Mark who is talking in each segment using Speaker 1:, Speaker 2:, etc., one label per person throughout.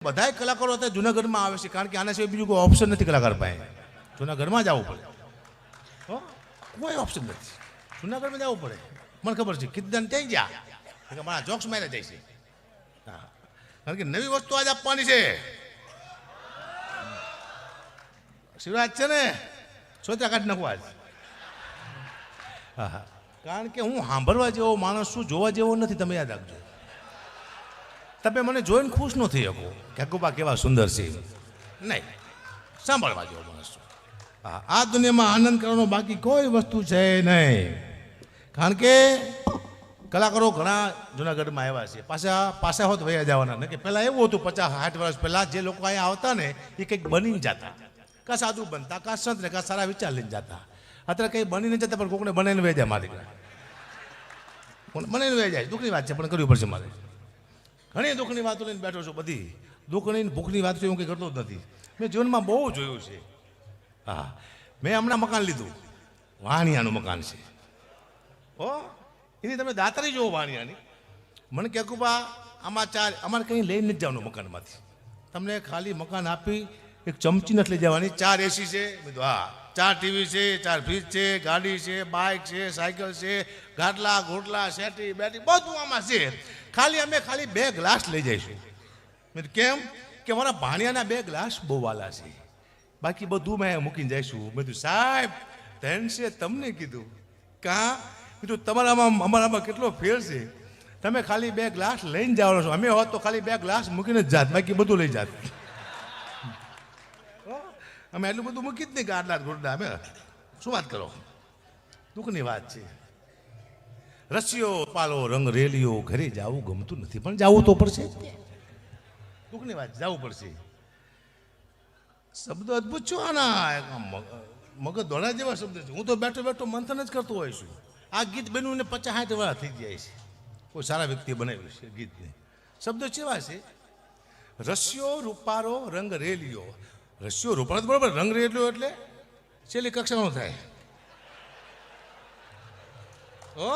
Speaker 1: બધાય કલાકારો અત્યારે જૂનાગઢમાં આવે છે કારણ કે આના સિવાય બીજું કોઈ ઓપ્શન નથી કલાકાર પાસે. જૂનાગઢમાં જ આવવું પડે. હો કોઈ ઓપ્શન નથી. જૂનાગઢમાં જવું પડે. મને ખબર છે કીર્તન ત્યાં ગયા કે મારા જોક્સ મારે જાય છે. હા કારણ કે નવી વસ્તુ આજ આપવાની છે. શિવરાજ છે ને સોચા કાઢી નાખવા આજ. હા હા કારણ કે હું સાંભળવા જેવો માણસ છું, જોવા જેવો નથી. તમે યાદ રાખજો. તમે મને જોઈને ખુશ ન થઈ શકો કે અકુબા કેવા સુંદર છે, નહીં. સાંભળવા જેવો માણસ છું. હા આ દુનિયામાં આનંદ કરવાનો બાકી કોઈ વસ્તુ છે નહીં. કારણ કે કલાકારો ઘણા જૂનાગઢમાં આવ્યા છે. પાછા હોત વયા જવાના ને કે પહેલાં એવું હતું 50-60 વર્ષ પહેલાં જે લોકો અહીંયા આવતા ને એ કંઈક બનીને જતા, કાં સાધુ બનતા, કાં સંત ને કાં સારા વિચાર લઈને જતા. અત્યારે કંઈ બનીને જતા પણ કોકને બનાવીને વહી જાય. મારી બનાવીને વહી જાય. દુઃખની વાત છે પણ કરવી પડશે મારે. ઘણી દુઃખની વાતો લઈને બેઠો છું. બધી દુઃખની ભૂખની વાત હું કંઈ કરતો જ નથી. મેં જીવનમાં બહુ જોયું છે. હા મેં હમણાં મકાન લીધું. વાણિયાનું મકાન છે. હો એની તમે દાતારી જોવો વાણિયાની. મને કે કુબા આમાં અમારે કંઈ લઈને નથી જવાનું મકાનમાંથી. તમને ખાલી મકાન આપી એક ચમચી નથી લઈ જવાની. 4 AC છે. બધું હા 4 TV છે, 4 ફ્રીજ છે, ગાડી છે, બાઇક છે, સાયકલ છે, ગાટલા ઘોટલા શેટી બેટી બધું આમાં છે. ખાલી 2 ગ્લાસ લઈ જઈશું. મેં કેમ કે મારા ભાણિયાના 2 ગ્લાસ બહુ વાલા છે, બાકી બધું મેં મૂકીને જઈશું. મેં કીધું સાહેબ ધન છે તમને કીધું કાં કીધું તમારામાં અમારામાં કેટલો ફેર છે. તમે ખાલી 2 ગ્લાસ લઈને જવાનો છો. અમે હોત તો ખાલી 2 ગ્લાસ મૂકીને જ જાત, બાકી બધું લઈ જાત. અમે એટલું બધું મૂકી જ નહીં કે આટલા ઘોટલા. અમે શું વાત કરો, દુઃખની વાત છે. રસિયો પાલો રંગ રેલિયો, ઘરે જવું ગમતું નથી પણ જવું તો પડશે. દુઃખની વાત, જવું પડશે. શબ્દો અદભુત છો આના, મગજ દોડા જેવા શબ્દ છે. હું તો બેઠો બેઠો મંથન જ કરતો હોઈશ છું. આ ગીત બન્યું 50-60 વર્ષ થઈ જાય છે. કોઈ સારા વ્યક્તિએ બનાવ્યું છે ગીતને. શબ્દો કેવા છે? રસિયો રૂપારો રંગ રેલિયો. રસિયો રૂપારો બરાબર, રંગ રેલિયો એટલે છેલ્લી કક્ષાનો થાય. હો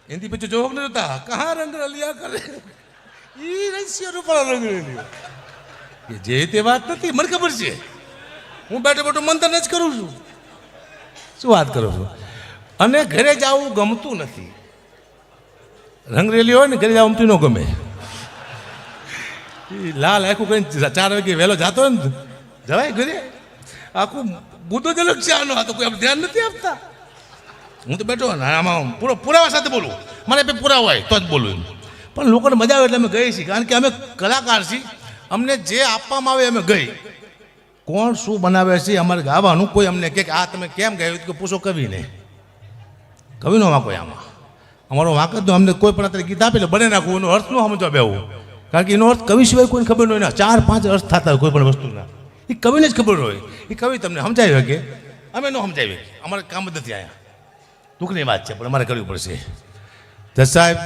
Speaker 1: એની પછી જોગ ન જોતા કહા રંગ રલિયા કરે. ઈ રસિયો રૂપારો રંગ રેલિયો કે જે તે વાત નથી. મને ખબર છે. હું બેઠો બેઠો મંથન જ કરું છું. શું વાત કરો છો? અને ઘરે જવું ગમતું નથી. રંગ રેલી હોય ને ઘરે જવું ગમતું ન ગમે. લાલ આખું કઈ 4 વાગે વહેલો જતો હોય ને જવાય ઘરે. આખું બુદ્ધો જલક છે આનો. આ તો કોઈ ધ્યાન નથી આપતા. હું તો બેઠો આમાં પુરાવા સાથે બોલું. મને પુરાવા હોય તો જ બોલું. પણ લોકોને મજા આવે એટલે અમે ગઈ છીએ. કારણ કે અમે કલાકાર છીએ. અમને જે આપવામાં આવે અમે ગઈ. કોણ શું બનાવે છે અમારે ગાવાનું. કોઈ અમને કે આ તમે કેમ ગાયું કે પૂછો કવિને. કવિનો વાંકો આમાં અમારો વાંક જ. અમને કોઈ પણ અત્યારે ગીત આપે એટલે બને નાખવું. એનો અર્થ ન સમજવા બેવું. કારણ કે એનો અર્થ કવિ સિવાય કોઈને ખબર ન હોય. 4-5 અર્થ થતા હોય કોઈ પણ વસ્તુના. એ કવિને જ ખબર હોય. એ કવિ તમને સમજાવી શકે, અમે ન સમજાવી. અમારે કામ જ નથી અહીંયા. દુઃખની વાત છે પણ અમારે કરવી પડશે. જજ સાહેબ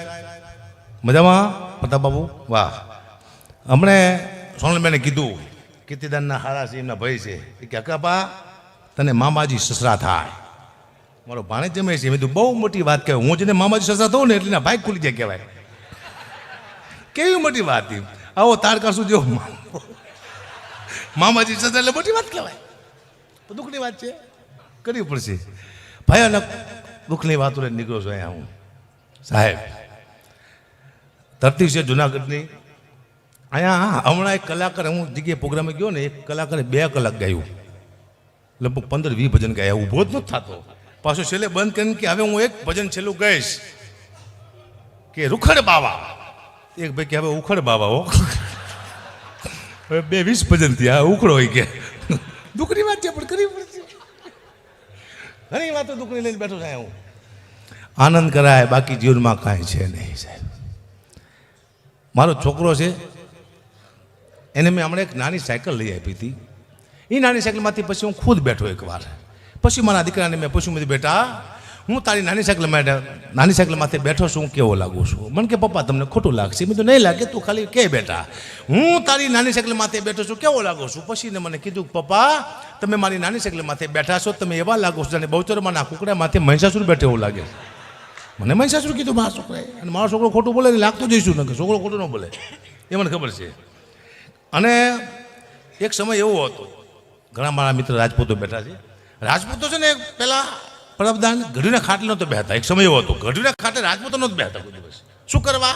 Speaker 1: મજામાં? પ્રતાપ બાબુ વાહ. હમણે સોનલબેને કીધું કીર્તિદાનના હારા છે, એમના ભાઈ છે. એ કે અકાપા તને મામાજી સસરા થાય. મારો ભાણે જમે છે. મેં તો બહુ મોટી વાત કહેવાય. હું જેને મામાજી સસરા થયું ને એટલે ના ભાઈ ખુલી જાય કહેવાય. કેવી મોટી વાત. આવો તારકા શું જેવો મામાજી સસરા એટલે મોટી વાત કહેવાય. તો દુઃખની વાત છે, કરવી પડશે. ભયાનક દુઃખની વાતો લઈને નીકળો છો અહીંયા. હું સાહેબ ધરતી છે જુનાગઢની. અહીંયા હમણાં એક કલાકાર, હું જગ્યાએ પ્રોગ્રામે ગયો ને, એક કલાકારે 2 કલાક ગાયું. લગભગ 15-20 ભજન ગાયા. ઊભો જ નથી થતો. પાછું છેલ્લે બંધ કરીને કે હવે હું એક ભજન છેલ્લું ગાઈશ કે રૂખડ બાવા. એક ભાઈ કે હવે ઉખડ બાવા. હો હવે 20 ભજન થયા. ઉખડો હોય કે દુઃખની વાત છે પણ કરવી પડશે. ઘણી વાતો દુઃખની લઈને બેઠો થાય. હું આનંદ કરાય બાકી જીવનમાં કાંઈ છે નહીં સાહેબ. મારો છોકરો છે, એને મેં હમણાં એક નાની સાયકલ લઈ આપી હતી. એ નાની સાયકલમાંથી પછી હું ખુદ બેઠો એકવાર. પછી મારા દીકરાને મેં પૂછ્યું, મેં બેટા હું તારી નાની સાયકલમાંથી બેઠો છું, હું કેવો લાગુ છું? મને કે પપ્પા તમને ખોટું લાગશે. મેં તો નહીં લાગે, તું ખાલી કે બેટા હું તારી નાની સાયકલમાંથી બેઠો છું, કેવો લાગુ છું? પછી ને મને કીધું પપ્પા તમે મારી નાની સાયકલમાંથી બેઠા છો, તમે એવા લાગો છો જાણે બહુચરમાં કુકડામાંથી મહિષાસુર બેઠે એવું લાગે. મને મહિષાસુર કીધું મારા છોકરાએ. અને મારો છોકરો ખોટું બોલે લાગતું જઈશું ને, છોકરો ખોટું ન બોલે એ મને ખબર છે. અને એક સમય એવો હતો, ઘણા મારા મિત્ર રાજપૂતો બેઠા છે. રાજપૂતો છે ને પેલા પ્રબદાન ગઢીના ખાટલે નહોતો બેહતા. એક સમય એવો હતો ગઢીના ખાટલે રાજપૂતો નહોતો બેહતા કોઈ દિવસ. શું કરવા?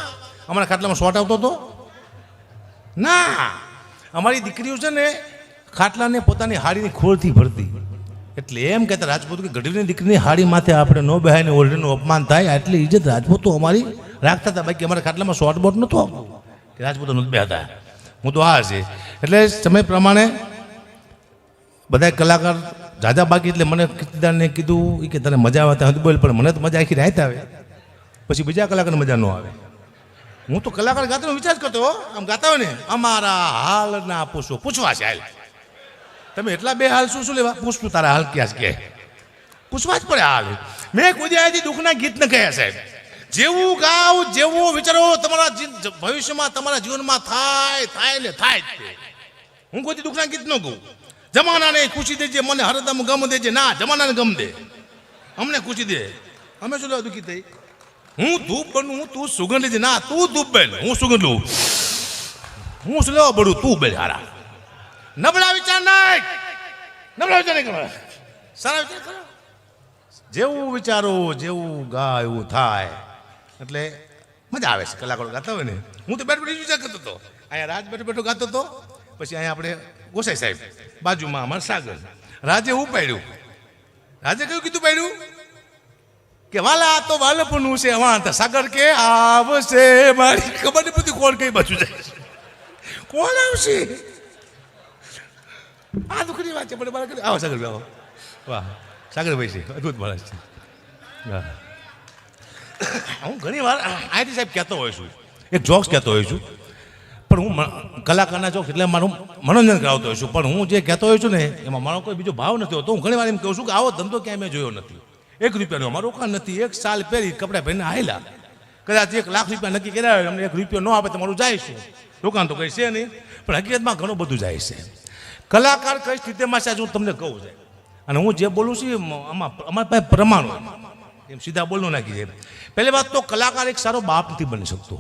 Speaker 1: અમારા ખાટલામાં શોર્ટ આવતો હતો ના. અમારી દીકરીઓ છે ને ખાટલાને પોતાની હાડીની ખોળથી ભરતી. એટલે એમ કહેતા રાજપૂતો કે ગઢીની દીકરીની હાડી માથે આપણે ન બેહાય ને ઓરડીનું અપમાન થાય, આટલી ઇજ્જત રાજપૂતો અમારી રાખતા હતા. બાકી અમારા ખાટલામાં શોર્ટ બોટ નહોતો આવતો કે રાજપૂતો નહોતું બેહતા. હું તો આ છે. એટલે સમય પ્રમાણે બધા કલાકાર જાજા બાકી. એટલે મને કીર્તિદાનને કીધું કે તને મજા આવે ત્યાં બોલ, પણ મને તો મજા આખી રાત આવે, પછી બીજા કલાકારને મજા ન આવે. હું તો કલાકાર ગાતાનો વિચાર કરતો, આમ ગાતા હોય ને અમારા હાલ ના પૂછો, પૂછવા છે હાલ તમે એટલા બે હાલ શું શું લેવા પૂછતું, તારા હાલ ક્યાં કે પૂછવા જ પડે હાલ. મેં કોઈ આથી દુઃખના ગીત ન કહ્યા સાહેબ. જેવું ગાવ જેવું વિચારો તમારા ભવિષ્યમાં તમારા જીવનમાં થાય ને થાય જ. હું કોઈ દુઃખના ગીત ન કહું. જમાનાને ખુશી દેજે, મને હરદમ ગમ દેજે. ના, જમાનાને ગમ દે, અમને ખુશી દે. અમે શું લેવા દુઃખી થઈ? હું ધૂપ બનું, તું સુગંધ લેજે. ના, તું ધૂપ બેન, હું સુગંધ લઉં. હું શું લેવા બળું, તું બેન. હારા નબળા વિચાર નહીં, નબળા વિચાર નહીં કરવા, સારા વિચાર કરો. જેવું વિચારો જેવું ગા એવું થાય. એટલે મજા આવે છે કલાકારો ગાતા હોય ને. હું તો બેઠો વિચાર કરતો હતો, અહીંયા રાજ બેઠો ગાતો હતો. પછી અહીંયા આપણે ગોસાઈ સાહેબ બાજુમાં અમારા સાગર. રાજે હું પાડ્યું, રાજે કયું કીધું પાડ્યું કે વાલા તો વાલપનું છે વાંતા. સાગર કે આવશે, મારી ખબર નહીં પડતી કોણ કઈ બાજુ જાય છે, કોણ આવશે. આ દુઃખની વાત છે, પણ મારા આવો સાગર આવો. વાહ, સાગરભાઈ છે, અદભુત માણસ છે. હું ઘણી વાર અહીંથી સાહેબ કહેતો હોઉં છું, એક જોક્સ કહેતો હોઉં છું, પણ હું કલાકારના જોક્સ એટલે મારું મનોરંજન કરાવતો હોઉં છું. પણ હું જે કહેતો હોઉં છું ને એમાં મારો કોઈ બીજો ભાવ નથી હોતો. હું ઘણી વાર એમ કહું છું કે આવો ધંધો ક્યાંય મેં જોયો નથી. 1 રૂપિયાનો અમારું રોકાણ નથી. 1 સાલ પહેરી કપડાં પહેરીને આવેલા, કદાચ 1 લાખ રૂપિયા નક્કી કર્યા હોય, અમને 1 રૂપિયો ન આપે તમારું જાય છે. રોકાણ તો કંઈ છે નહીં, પણ હકીકતમાં ઘણું બધું જાય છે. કલાકાર કઈ સ્થિતિમાં છે હું તમને કહું છે. અને હું જે બોલું છું આમાં અમારી પાસે પ્રમાણ હોય, એમ સીધા બોલવું નાખી છે. પહેલી વાત તો કલાકાર એક સારો બાપ નથી બની શકતો.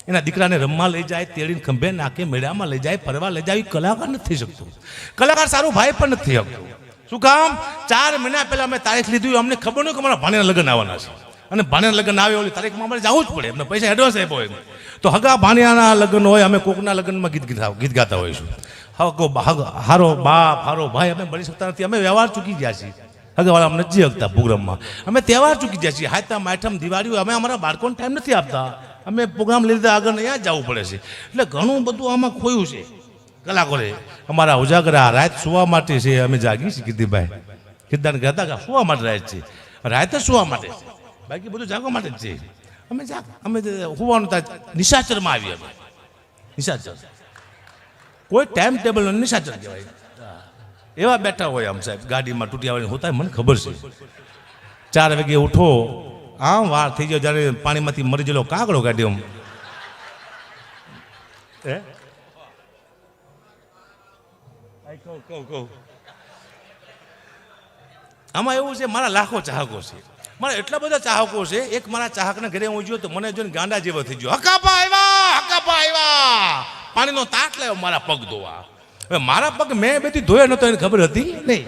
Speaker 1: એના દીકરાને રમવા લઈ જાય, તેડીને ખંભે નાખે, મેળામાં લઈ જાય, ફરવા લઈ જાય, કલાકાર નથી થઈ શકતો. કલાકાર સારો ભાઈ પણ નથી શકતો. શું કામ? 4 મહિના પહેલા અમે તારીખ લીધી, અમને ખબર નહીં કે અમારા ભાણેના લગ્ન આવવાના છે. અને ભાણેના લગ્ન આવે ઓલી તારીખમાં અમારે જવું જ પડે, અમને પૈસા એડવાન્સ આપ્યો હોય. તો હગા ભાણિયાના લગ્ન હોય, અમે કોકના લગ્નમાં ગીત ગાતા હોઈશું. હારો બાપ હારો ભાઈ અમે બની શકતા નથી. અમે વ્યવહાર ચૂકી ગયા છીએ. હગાવાળા અમને નથી હકતા પ્રોગ્રામમાં. અમે તહેવાર ચૂકી ગયા છીએ. હાથમ આઠમ દિવાળી અમે અમારા બાળકોને ટાઈમ નથી આપતા. અમે પ્રોગ્રામ લીધે આગળ અહીંયા જ જવું પડે છે. એટલે ઘણું બધું આમાં ખોયું છે. કલાકોરે અમારા ઉજાગરા રાત સુવા માટે છે. અમે જાગી છીએ કીર્તિભાઈ, કીર્તન કહેતા કે સુવા માટે રાત છે, રાતે સુવા માટે છે, બાકી બધું જાગવા માટે જ છે. અમે હોવાનું નિશાચરમાં આવીએ. અમે નિશાચર કોઈ ટાઈમ ટેબલ નિશાચર કહેવાય. એવા બેઠા હોય આમ સાહેબ ગાડીમાં તૂટી આવવાની હોતા મને ખબર છે. 4 વાગે ઉઠો, આમ વાર થઈ જાય જ્યારે પાણીમાંથી મરી ગયેલો કાગડો કાઢ્યો. કહું આમાં એવું છે, મારા લાખો ચાહકો છે, મારા એટલા બધા ચાહકો છે. એક મારા ચાહકના ઘરે હું જોયો તો મને જોઈને ગાંડા જેવો થઈ ગયો. હકાપા આવ્યા, પાણીનો તાટ લાવ્યો મારા પગ ધોવા. હવે મારા પગ મેં બેથી ધોયા નતો, એને ખબર હતી નહીં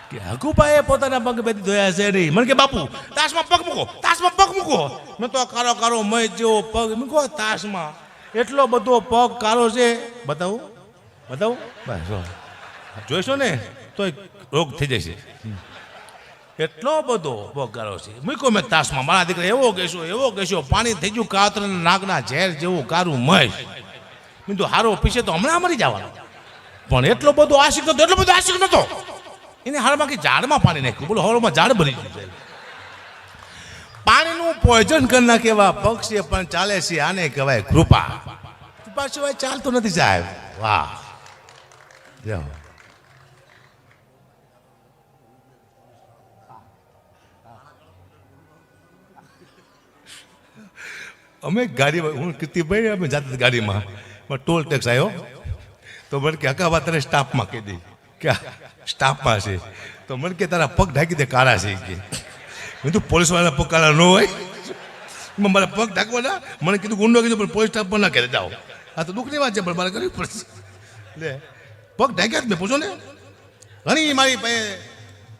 Speaker 1: કે હકુભાઈએ પોતાના પગ બેથી ધોયા છે નહીં. મને કે બાપુ તાશમાં પગ મૂકો, તાશમાં પગ મૂકો. મેં તો કારો કારો મય જેવો પગ મૂકો તાશમાં. એટલો બધો પગ કારો છે. બતાવું બસ જોઈશો ને તો રોગ થઈ જશે. એટલો બધો પગ કારો છે. મૂકો મેં તાશમાં. મારા દીકરા એવો કહેશો પાણી થઈ ગયું કાતર નાગના ઝેર જેવું કારું મય. મેં તો હારો પીછે તો હમણાં મરી જવાનો. પણ એટલો બધો આશિક નતો. એને હારમાં કે ઝાડમાં પાણી નાખ્યું. બોલો હવામાં ઝાડ ભરી ગયું. પાણીનું પોઈઝન કરી નાખે એવા પક્ષી પણ ચાલે છે. આને કહેવાય કૃપા. કૃપા સિવાય ચાલતું નથી સાહેબ. વાહ. અમે ગાડીમાં, હું કીર્તિભાઈ અમે જાતે ગાડીમાં, ટોલ ટેક્સ આવ્યો તો મને કે હકાવા તને સ્ટાફમાં કહી દઈ કે સ્ટાફમાં છે. તો મને કે તારા પગ ઢાંકી દે, કાળા છે કે. મેં તો પોલીસવાળાના પગ કાળા ન હોય, મારા પગ ઢાંકવાના. મને કીધું ગુંડો કીધું પણ પોલીસ સ્ટાફમાં ના કહે જાઓ. આ તો દુઃખની વાત છે પણ મારે કરવી પડશે લે પગ ઢાંક્યા જ મેં પૂછો ને ઘણી મારી પાસે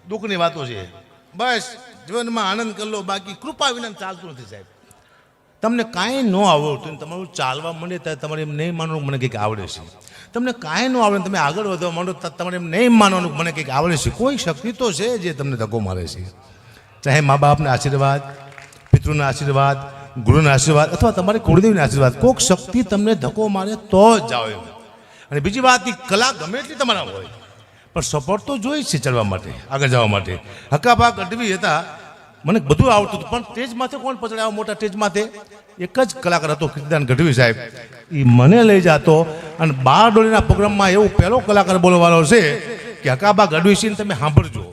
Speaker 1: દુઃખની વાતો છે બસ જીવનમાં આનંદ કરી લો બાકી કૃપા વિના ચાલતું નથી સાહેબ તમને કાંઈ ન આવડતું તમારું ચાલવા માંડે ત્યારે તમારે એમ નહીં માનવાનું મને કંઈક આવડે છે તમને કાંઈ ન આવડે તમે આગળ વધવા માંડો તમારે એમ નહીં માનવાનું મને કંઈક આવડે છે કોઈ શક્તિ તો છે જે તમને ધક્કો મારે છે ચાહે મા બાપના આશીર્વાદ પિતૃના આશીર્વાદ ગુરુના આશીર્વાદ અથવા તમારી કુળદેવીના આશીર્વાદ કોઈક શક્તિ તમને ધક્કો મારે તો જ જાઓ એમ અને બીજી વાત એ કલા ગમે એટલી તમારા હોય પણ સપોર્ટ તો જોઈ છે ચડવા માટે આગળ જવા માટે હકાભા ગઢવી હતા મને બધું આવડતું હતું પણ સ્ટેજ માથે કોણ પચડાયો મોટા સ્ટેજ માથે એક જ કલાકાર હતો કીર્તિદાન ગઢવી સાહેબ એ મને લઈ જતો અને બારડોલીના પ્રોગ્રામમાં એવું પહેલો કલાકાર બોલવાનો છે કે હકાભા ગઢવી સિંહ તમે સાંભળજો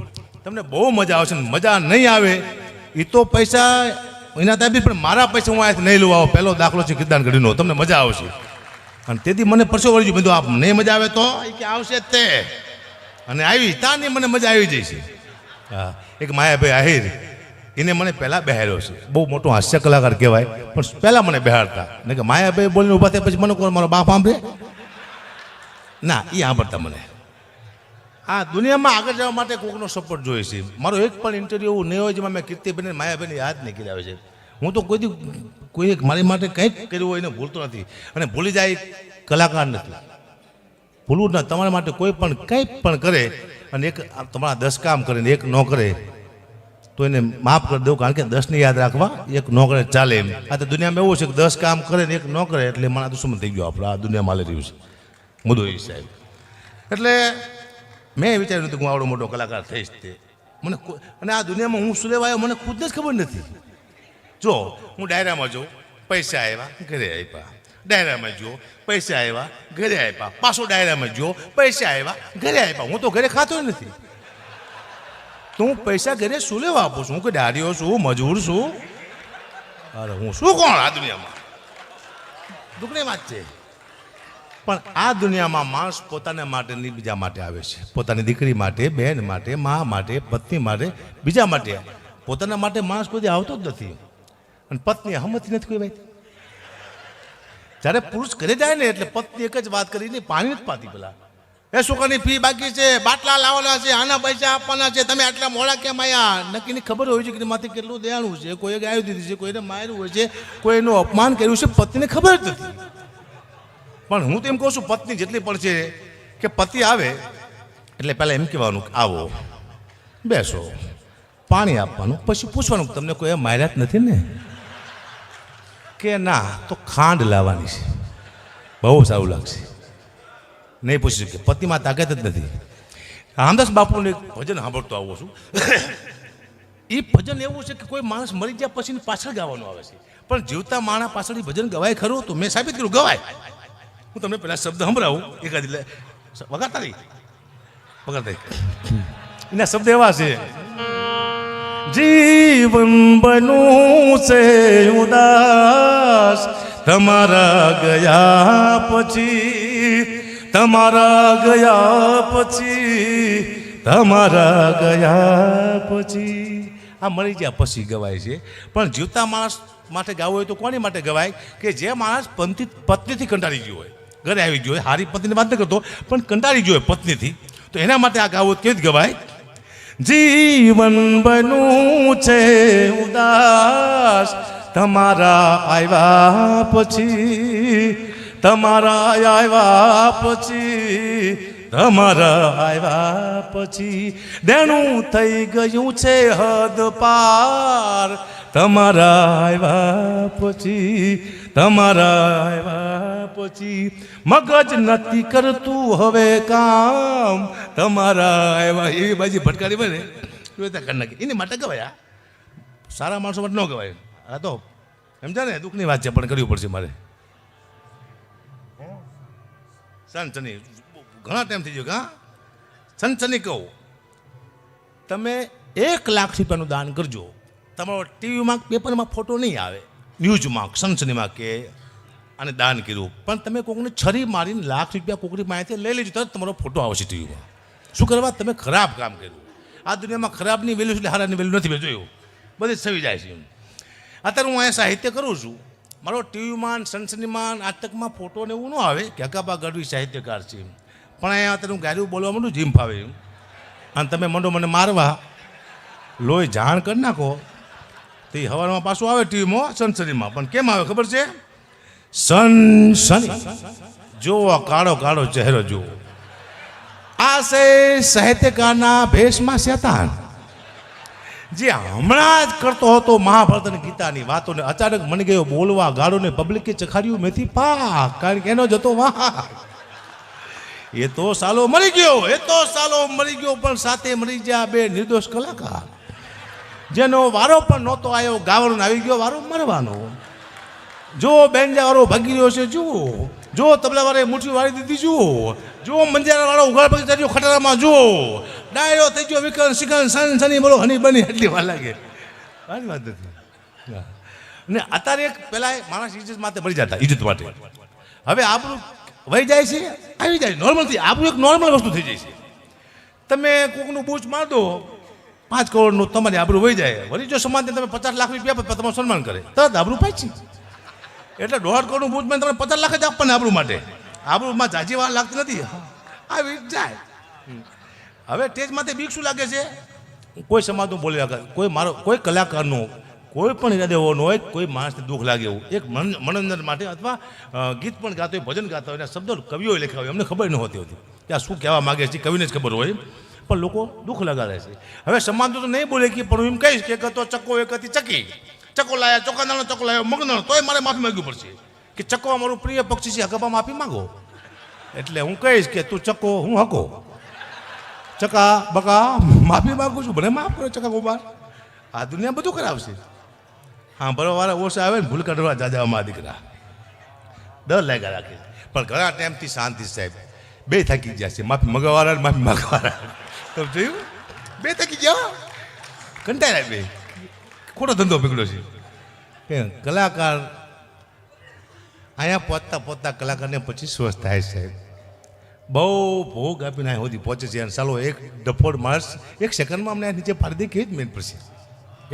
Speaker 1: તમને બહુ મજા આવશે મજા નહીં આવે એ તો પૈસા એના તાબી પણ મારા પૈસા હું અહીંયાથી નહીં લઉં આવો પહેલો દાખલો છે કીર્તિદાન ગઢવીનો તમને મજા આવશે અને તેથી મને પરસો વળી ગયું બધું આપ નહીં મજા આવે તો એ કે આવશે તે અને આવી તાની મને મજા આવી જાય છે હા એક માયાભાઈ આહિર એને મને પહેલાં બેહાડ્યો છે બહુ મોટો હાસ્ય કલાકાર કહેવાય પણ પહેલાં મને બેહાડતા ને કે માયાભાઈ બોલીને ઊભા થયા પછી મને કોણ મારો બાપ સાંભળે ના એ સાંભળતા મને આ દુનિયામાં આગળ જવા માટે કોઈકનો સપોર્ટ જોઈએ છે મારો એક પણ ઇન્ટરવ્યૂ એવું નહીં હોય જેમાં મેં કીર્તિબેન માયાભાઈને યાદ નહીં કર્યા છે હું તો કોઈ મારી માટે કંઈક કર્યું હોય એને ભૂલતો નથી અને ભૂલી જાય કલાકાર નથી ભૂલવું ના તમારા માટે કોઈ પણ કંઈ પણ કરે અને એક તમારા 10 કામ કરે ને એક ન કરે તો એને માફ કરી દઉં કારણ કે 10ને યાદ રાખવા એક ન કરે ચાલે એમ આ તો દુનિયામાં એવું છે કે 10 કામ કરે ને એક ન કરે એટલે મારા દુશ્મન થઈ ગયો આપણે આ દુનિયામાં હાલી રહ્યું છે મુદ્દો એ સાહેબ એટલે મેં વિચાર્યું હતું કે હું આવડો મોટો કલાકાર થઈશ તે મને અને આ દુનિયામાં હું શું લેવા આવ્યો મને ખુદને જ ખબર નથી જો હું ડાયરામાં જોઉં પૈસા આવ્યા ઘરે આપ્યા ડાયરામાં જો પૈસા આવ્યા ઘરે આપ્યા પાછો ડાયરામાં જો પૈસા આવ્યા ઘરે આપ્યા હું તો ઘરે ખાતો નથી તો હું પૈસા ઘરે શું લેવા આપું છું હું કે દાડીઓ છું મજૂર છું અરે હું શું કોણ આ દુનિયામાં દુઃખની વાત છે પણ આ દુનિયામાં માણસ પોતાના માટે નહીં બીજા માટે આવે છે પોતાની દીકરી માટે બહેન માટે મા માટે પત્ની માટે બીજા માટે પોતાના માટે માણસ કોઈ આવતો જ નથી અને પત્ની હમતી નથી કોઈ ભાઈ જ્યારે પુરુષ ઘરે જાય ને એટલે પત્ની એક જ વાત કરીને પાણી નથી પાતી પેલા એ છોકરાની ફી બાકી છે બાટલા લાવવાના છે આના પૈસા આપવાના છે તમે આટલા મોડા કેમ આવ્યા નક્કીની ખબર હોય છે કે માથે કેટલું દેવાનું છે કોઈએ ગાયું દીધી છે કોઈને માર્યું હોય છે કોઈનું અપમાન કર્યું છે પત્નીને ખબર જ નથી પણ હું તો એમ કહું છું પત્ની જેટલી પણ છે કે પતિ આવે એટલે પહેલાં એમ કહેવાનું આવો બેસો પાણી આપવાનું પછી પૂછવાનું તમને કોઈ માર્યા જ નથી ને કે ના તો ખાંડ લાવવાની છે બહુ સારું લાગશે નહીં પૂછી શકે પતિમાં તાકાત જ નથી રામદાસ બાપુનું એક ભજન સાંભળતો આવું છું એ ભજન એવું છે કે કોઈ માણસ મરી ગયા પછી પાછળ ગાવાનું આવે છે પણ જીવતા માણસ પાછળ ભજન ગવાય ખરું તો મેં સાબિત કર્યું ગવાય હું તમને પેલા શબ્દ સંભળાવું એકાદ વગાડતા નહીં વગાડતા એના શબ્દ એવા છે જીવન બનું છે ઉદાસ તમારા ગયા પછી તમારા ગયા પછી આ મરી ગયા પછી ગવાય છે પણ જીવતા માણસ માટે ગાવું હોય તો કોની માટે ગવાય કે જે માણસ પત્નીથી કંટાળી ગયો હોય ઘરે આવી ગયો હોય હારી પત્નીની વાત ન કરતો પણ કંટાળી ગયો હોય પત્નીથી તો એના માટે આ ગાવું કેવી રીતે ગવાય જીવન બનું છે ઉદાસ તમારા આવ્યા પછી તમારા આવ્યા પછી દેણું થઈ ગયું છે હદ પાર તમારા આવ્યા પછી મગજ નથી કરતું હવે કામ તમારા આવ્યા એવી બાજી ભટકારી બને કરી નાખી એની માટે ગવાય સારા માણસો માટે ન ગવાય આ તો સમજા ને દુઃખની વાત છે પણ કરવી પડશે મારે સનસની ઘણા ટાઈમ થઈ ગયો હા સનસની કહું તમે 1 લાખ રૂપિયાનું દાન કરજો તમારો ટીવીમાં પેપરમાં ફોટો નહીં આવે ન્યૂઝમાં સનસનીમાં કે આને દાન કર્યું પણ તમે કોઈકને છરી મારીને લાખ રૂપિયા કોકની પાસેથી લઈ લેજો તરત તમારો ફોટો આવશે ટીવીમાં શું કરવા તમે ખરાબ કામ કર્યું આ દુનિયામાં ખરાબની વેલ્યુ એટલે હારાની વેલ્યુ નથી મેં જોયું બધી જ સવી જાય છે અત્યારે હું અહીંયા સાહિત્ય કરું છું મારો ટીવીમાં સનસનીમાં નાટકમાં ફોટો ને એવું ન આવે કે હકાબા ગઢવી સાહિત્યકાર છે, પણ અહીંયા અત્યારે હું ગાડું બોલવા માંડું જીમ ફાવે અને તમે મંડો મને મારવા લોહી જાણ કરી નાખો તો એ હવારમાં પાછું આવે ટીવીમાં સનસનીમાં. પણ કેમ આવે ખબર છે? સનસની જુઓ, કાળો કાળો ચહેરો જુઓ. આ છે સાહિત્યકારના ભેષમાં શેતાન, જે હમણાં જ કરતો હતો મહાભારત અને ગીતાની વાતોને અચાનક મને ગયો બોલવા ગાળોને પબ્લિકે ચખાડ્યું મેથી પાક, કારણ કે એનો જતો વાહ. એ તો સાલો મરી ગયો, પણ સાથે મરી ગયા બે નિર્દોષ કલાકાર, જેનો વારો પણ નહોતો આવ્યો ગાવાનો, આવી ગયો વારો મરવાનો. જો બેન્જા વાળો ભાગી રહ્યો છે જુઓ, જો તબલા વાળાએ મુઠ્ઠી વાળી દીધી જુઓ, જો મંજારા વાળો ઉઘાડ પગ ચડ્યો ખટારામાં જુઓ, ડાયરો થઈ ગયો વિકન શિકન સન સની બોલો હની બની એટલી વાર લાગે. સારી વાત નથી. ને અત્યારે એક પહેલાં માણસ ઇજ્જત માટે મરી જતા, ઇજ્જત માટે. હવે આપણું વહી જાય છે, આવી જાય નોર્મલથી, આપણું એક નોર્મલ વસ્તુ થઈ જાય છે. તમે કોકનું બૂચ માર દો 5 કરોડનું, તમારી આબરૂ વહી જાય. વળી જો સમાજને તમે 50 લાખ રૂપિયા આપો તમારું સન્માન કરે, તરત આબરૂ પાછી. એટલે 1.5 કરોડનું બૂચ મેં તમને 50 લાખ જ આપવાને આબરૂ માટે. આબરૂમાં જાજી વાર લાગતી નથી, આવી જાય. હવે સ્ટેજમાંથી બીક શું લાગે છે? કોઈ સમાજનું બોલી રાખે, કોઈ મારો કોઈ કલાકારનું કોઈ પણ ઈરાદે હોવો ન હોય, કોઈ માણસને દુઃખ લાગે એવું એક મનોરંજન માટે અથવા ગીત પણ ગાતો હોય, ભજન ગાતા હોય, એના શબ્દો કવિઓએ લખ્યા હોય, અમને ખબર ન હોતી કે આ શું કહેવા માગે છે, કવિને જ ખબર હોય, પણ લોકો દુઃખ લગાડે છે. હવે સમાજ તો નહીં બોલે કે, પણ હું એમ કહીશ કે એક હતો ચક્કો, એક હતી ચકી. ચકો લાયા, ચોકાદાનો ચકો લાયો મગનો, તોય મારે માફી માંગવી પડશે કે ચકો અમારું પ્રિય પક્ષી છે, હકાબા માફી માંગો. એટલે હું કહીશ કે તું ચકો, હું હકો, ચકા બકા માફી માગું છું, ભલે માફ કરો ચકા ગોબાર. આ દુનિયા બધું કરાવશે. હા બરોબર, ઓછા આવે ને ભૂલ કાઢવા જાજામાં દીકરા ડર લાગ્યા રાખે. પણ ઘણા ટાઈમથી શાંતિ સાહેબ, બે થાકી ગયા છે, માફી મગાવવાળા માફી માગવાળા. તમે જોયું? બે થાકી ગયા, કંટાળ્યા બે. ખોટો ધંધો પકડ્યો છે. કલાકાર અહીંયા પહોંચતા કલાકારને 25 વર્ષ થાય સાહેબ. બહુ ભોગ આપીને અહીં સુધી પહોંચે છે. અને ચાલો એક ડફોડ માણસ 1 સેકન્ડમાં અમને નીચે પાડી દે, કેવી જ મેન પડશે?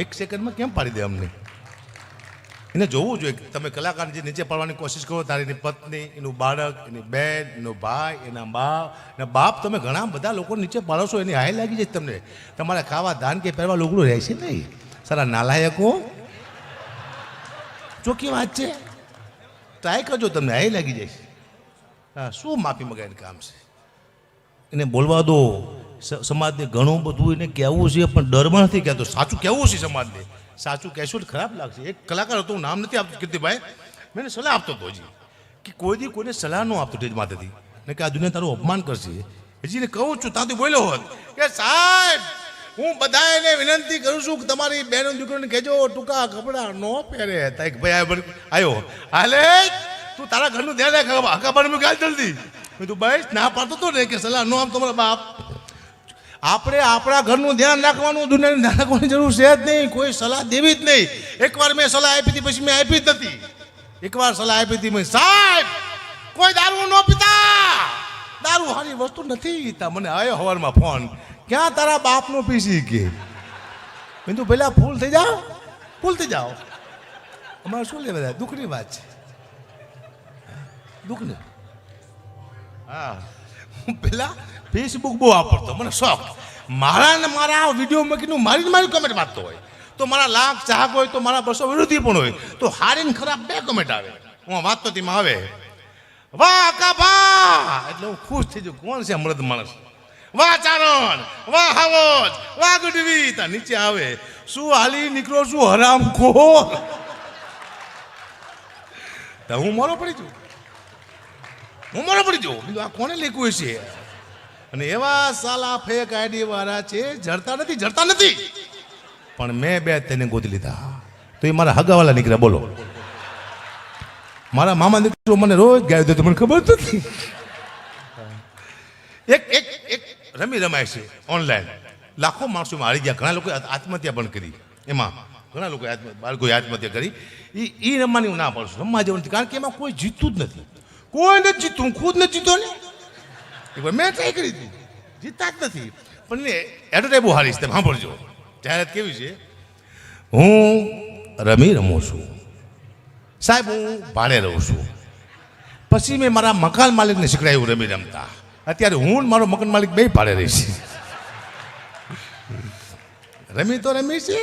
Speaker 1: 1 સેકન્ડમાં કેમ પાડી દે અમને? એને જોવું જોઈએ. તમે કલાકાર જે નીચે પાડવાની કોશિશ કરો, તારી એની પત્ની, એનું બાળક, એની બેન, એનો ભાઈ, એના બાપ, તમે ઘણા બધા લોકો નીચે પાડો છો, એની હાય લાગી જાય તમને. તમારે ખાવા ધાન કે પહેરવા લુગડું રહેશે નહીં. સારા નાલાયકો, ચોખ્ખી વાત છે. ટ્રાય કરજો, તમને હાય લાગી જાય. હા, શું માફી મગાવીને કામ છે? એને બોલવા દો. સમાજને ઘણું બધું એને કહેવું છે, પણ ડરમાં નથી કહેતો. સાચું કહેવું છે સમાજને. સાચું કહેશું તો ખરાબ લાગશે. એક કલાકાર હતો, નામ નથી આપતો કીર્તિભાઈ, મેં સલાહ આપતો હતો હજી કે કોઈ દી કોઈને સલાહ ન આપતો સ્ટેજ માથેથી, ને કે આ દુનિયા તારું અપમાન કરશે. હજીને કહું છું, ત્યાંથી બોલ્યો હોત કે સાહેબ હું બધાને વિનંતી કરું છું કે તમારી બહેનો દીકરીને કહેજો ટૂંકા કપડાં ન પહેરે. તાઈક ભાઈ આવ્યો, હાલે તું તારા ઘરનું ધ્યાન રાખ, હકાબાને ગાલ જલ્દી. તું બસ ના પાડતો હતો ને કે સલાહ ન આપ તમારા બાપ. આપણે આપણા ઘરનું ધ્યાન રાખવાનું, દુનિયાનું ધ્યાન રાખવાની જરૂર છે જ નહીં. કોઈ સલાહ દેવી જ નહીં. એકવાર મેં સલાહ આપી હતી, પછી મેં આપી જ નથી. એકવાર સલાહ આપી હતી મેં, સાહેબ કોઈ દારૂ ન પીતા, દારૂ સારી વસ્તુ નથી. મને આવ્યો સવારમાં ફોન, ક્યાં તારા બાપનો પીસી કે. મેં તું પહેલાં ફૂલ થઈ જાઓ. અમારે શું લેવા દુઃખની વાત છે, દુઃખની. હા, હું પહેલાં ફેસબુક બહુ વાપરતો, મને શોખ. મારા વિડીયો મૂકીને મારી કમેન્ટ વાંચતો હોય તો મારા લાખ ચાહક હોય તો મારા 200 વિરોધી પણ હોય તો હારી ને ખરાબ 2 કમેન્ટ આવે. હું વાંચતો તેમાં આવે વાહ કાભા, એટલે હું ખુશ થઈ જાઉં. કોણ છે મૃદ માણસ? વાહ ચારણ, વાહ હાવજ, વાહ ગઢવી. તા નીચે આવે શું હાલી નીકળો શું હરામ ખોર. હું મોરો પડી જાઉં. આ કોને લખ્યું છે? અને એવા સાલા ફેક આઈડી વાળા છે, જડતા નથી. પણ મેં 2 તેને ગોતી લીધા તો એ મારા હગાવાલા નીકળ્યા. બોલો, મારા મામા દીકરો મને રોજ ગાય દે તો મને ખબર નથી. એક રમી રમાય છે ઓનલાઈન, લાખો માણસો હારી ગયા. ઘણા લોકોએ આત્મહત્યા પણ કરી. એમાં ઘણા લોકોએ બાળકોએ આત્મહત્યા કરી. એ રમવાની હું ના પાડું છું, રમવા જેવું નથી. કારણ કે એમાં કોઈ જીતતું જ નથી. કોઈ નથી જીતતું, હું ખુદ નથી જીતો ને. મેં ટ્રાય કરી હતી, જીતતા જ નથી. પણ એડવર્ટાઈઝ બહુ હારી છે, તમે સાંભળજો. જાહેરાત કેવી છે? હું રમી રમું છું, સાહેબ હું ભાડે રહું છું. પછી મેં મારા મકાન માલિકને શીખડાયું રમી રમતા. અત્યારે હું ને મારો મકાન માલિક બે ભાડે રહીશ. રમી તો રમી છે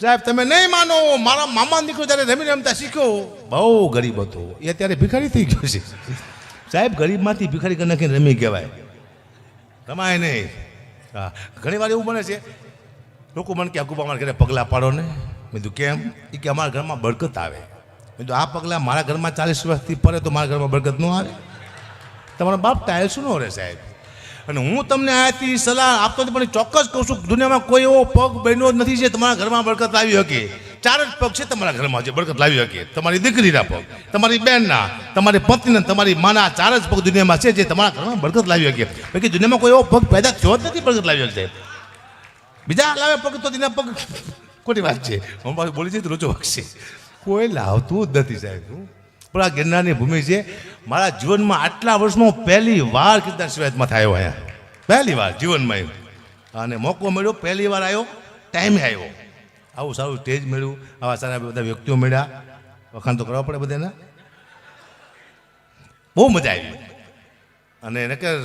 Speaker 1: સાહેબ, તમે નહીં માનો. મારા મામા દીકરો જ્યારે રમી રમતા શીખ્યો બહુ ગરીબ હતો, એ અત્યારે ભિખારી થઈ ગયો છે સાહેબ. ગરીબમાંથી ભિખારી કરી નાખીને રમી કહેવાય, રમાય નહીં. હા, ઘણી વાર એવું બને છે, લોકો મને કે અકુબા અમારા ઘરે પગલાં પાડો ને. મેં કીધું કેમ? એ કે અમારા ઘરમાં બરકત આવે. મેં કીધું આ પગલાં મારા ઘરમાં 40 વર્ષથી પડે તો મારા ઘરમાં બરકત ન આવે? તમારો બાપ ટાયલ્સ ન રહે સાહેબ. અને હું તમને આથી સલાહ આપતો પણ ચોક્કસ કહું છું, દુનિયામાં કોઈ એવો પગ બન્યો જ નથી જે તમારા ઘરમાં બરકત લાવી શકે. 4 જ પગ છે તમારા ઘરમાં જે બરકત લાવી શકે. તમારી દીકરીના પગ, તમારી બહેનના, તમારી પત્નીના, તમારી માના 4 જ પગ દુનિયામાં છે જે તમારા ઘરમાં બરકત લાવી શકે. બાકી દુનિયામાં કોઈ એવો પગ પેદા થયો જ નથી બરકત લાવી શકે. બીજા લાવે પગ તો તેના પગ ખોટી વાત છે. હું પાછું બોલી જઈએ તો રોચો વાગશે. કોઈ લાવતું જ નથી સાહેબ. પણ આ ગિરનારની ભૂમિ છે. મારા જીવનમાં આટલા વર્ષમાં પહેલી વાર કીર્તન શિવાયતમાં થયો અહીંયા, પહેલી વાર જીવનમાં. અને મોકો મળ્યો, પહેલી વાર આવ્યો, ટાઈમે આવ્યો. આવું સારું સ્ટેજ મળ્યું, આવા સારા બધા વ્યક્તિઓ મળ્યા. વખાણ તો કરવા પડે બધાને. બહુ મજા આવી. અને નકર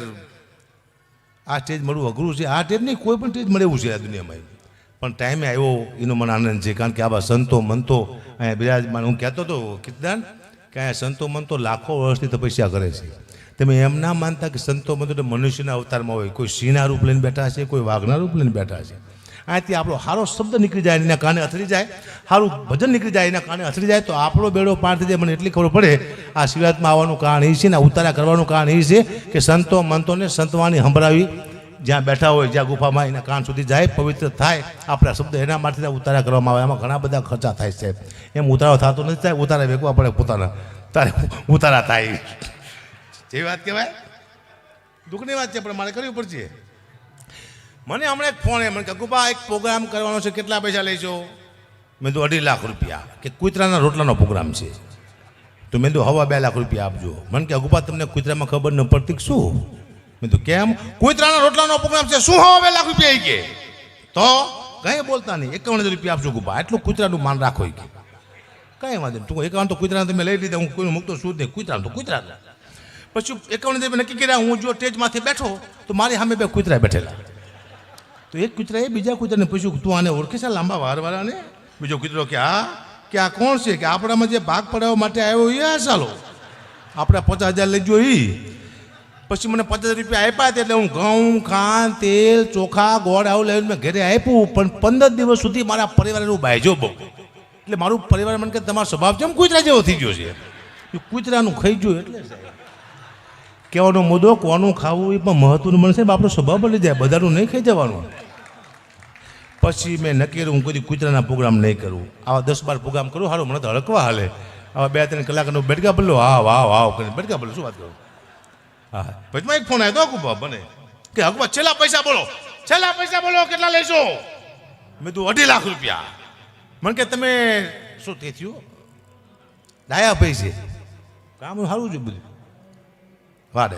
Speaker 1: આ સ્ટેજ મળવું અઘરું છે. આ સ્ટેજ નહીં, કોઈ પણ સ્ટેજ મળે એવું છે આ દુનિયામાં. પણ ટાઈમે આવ્યો એનો મને આનંદ છે. કારણ કે આવા સંતો મંતો અહીંયા બિરાજમાન. હું કહેતો હતો કીર્તન કે અહીંયા સંતો મંતો લાખો વર્ષથી તપસ્યા કરે છે. તમે એમ ના માનતા કે સંતો મંતો તો મનુષ્યના અવતારમાં હોય. કોઈ સિંહના રૂપ લઈને બેઠા છે, કોઈ વાઘના રૂપ લઈને બેઠા છે. અહીંયાથી આપણો સારો શબ્દ નીકળી જાય, એના કારણે અથડી જાય, સારું ભજન નીકળી જાય, એના કારણે અથડી જાય તો આપણો બેડો પાર થઈ જાય. મને એટલી ખબર પડે આ શિવાયતમાં આવવાનું કારણ એ છે ને ઉતારા કરવાનું કારણ એ છે કે સંતો મંતોને સંતવાણી સંભળાવી, જ્યાં બેઠા હોય જ્યાં ગુફામાં એના કાન સુધી જાય, પવિત્ર થાય. આપણા શબ્દ એના માટે ઉતારા કરવામાં આવે. એમાં ઘણા બધા ખર્ચા થાય છે. એમ ઉતારો થતો નથી. થાય ઉતારા વેકવા પડે પોતાના, તારે ઉતારા થાય. જેવી વાત કહેવાય, દુઃખની વાત છે પણ મારે કરવી પડશે. મને હમણાં એક ફોન મને કે ગુબા એક પ્રોગ્રામ કરવાનો છે, કેટલા પૈસા લઈશો? મેં તો 2.5 લાખ રૂપિયા. કે કૂતરાના રોટલાનો પ્રોગ્રામ છે તો મેં તો 2.5 લાખ રૂપિયા આપજો. મને કે ગુબા તમને કૂતરામાં ખબર ન પડતી શું? મેં તો કેમ? કૂતરાના રોટલાનો પ્રોગ્રામ છે, શું 2.5 લાખ રૂપિયા? કે તો કંઈ બોલતા નહીં, 51,000 રૂપિયા આપજો ગુબા. એટલું કૂતરાનું માન રાખો. કે કંઈ વાંધો નહીં, તું 51 તો કૂતરાને તમે લઈ લીધા, હું કોઈનું મૂકતો શું જ નહીં. કૂતરાનું તો કૂતરા. પછી 51,000 નક્કી કર્યા. હું જો સ્ટેજમાંથી બેઠો તો મારી સામે 2 કૂતરા બેઠેલા. તો એક કૂતરાએ બીજા કૂતરાને પૂછ્યું, તું આને ઓળખે છે લાંબા વારવાળાને? બીજો કૂતરો કે હા. કે આ કોણ છે? કે આપણામાં જે ભાગ પડાવવા માટે આવ્યો એ આ ચાલો આપણે 50,000 લઈ ગયો એ. પછી મને 50,000 રૂપિયા આપ્યા એટલે હું ઘઉં, ખાંડ, તેલ, ચોખા, ગોળ આવું લઈને મેં ઘરે આપ્યું. પણ 15 દિવસ સુધી મારા પરિવારનું બાયજો બહુ. એટલે મારું પરિવાર મને કે તમારો સ્વભાવ કેમ કૂતરા જેવો થઈ ગયો છે? કૂતરાનું ખાઈ ગયું એટલે કહેવાનો મુદ્દો કોનું ખાવું એ પણ મહત્વનું બનશે. આપણો સ્વભાવ બદલી જાય, બધાનું નહીં ખાઈ જવાનું. પછી મેં નક્કી કર્યું હું કોઈ કૂતરાના પ્રોગ્રામ નહીં કરું. આવા 10-12 પ્રોગ્રામ કરું સારું, મને તો હળકવા હાલે. આવા 2-3 કલાકનો બેટકા બદલો, હા વાહ વાહ કરીને બેટકા બદલો. શું વાત કરું? હા, પછી એક ફોન આવ્યો અકુબા બને કે અકુબા છેલ્લા પૈસા બોલો, છેલ્લા પૈસા બોલો, કેટલા લેશો? મેં તું 2.5 લાખ રૂપિયા. મને કે તમે શું તે થયું? ડાયાભાઈ છે, કામ સારું છે બધું. વાહ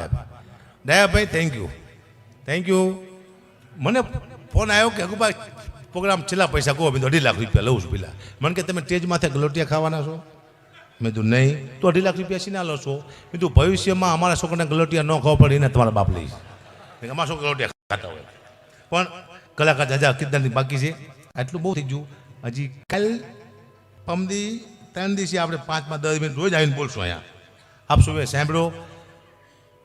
Speaker 1: ડાયાભાઈ, થેન્ક યુ. મને ફોન આવ્યો કે અકુબા પ્રોગ્રામ છેલ્લા પૈસા કહો. મેં 2.5 લાખ રૂપિયા લઉં છું પેલા. મને કે તમે સ્ટેજ માથે ગલોટિયા ખાવાના છો? મેં તું નહીં. તો 2.5 લાખ રૂપિયા સીના લો છો? મેં તું ભવિષ્યમાં અમારા છોકરાને ગલોટિયા ન ખાવા પડે એને તમારા બાપ લઈશ. અમારા છોકરા ગલોટિયા ખાતા હોય. પણ કલાકાર જાજા કીર્તનની બાકી છે. આટલું બહુ થઈ ગયું. હજી કાલ પમદી 3 દિવસે આપણે 5-10 મિનિટ રોજ આવીને બોલશું અહીંયા. આપ સૌએ સાંભળો.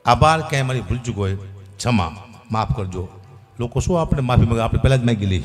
Speaker 1: આભાર. ક્યાંય મારી ભૂલ ચૂક હોય ક્ષમા, માફ કરજો. લોકો શું આપણે માફી માંગે, આપણે પહેલાં જ માગી લઈ.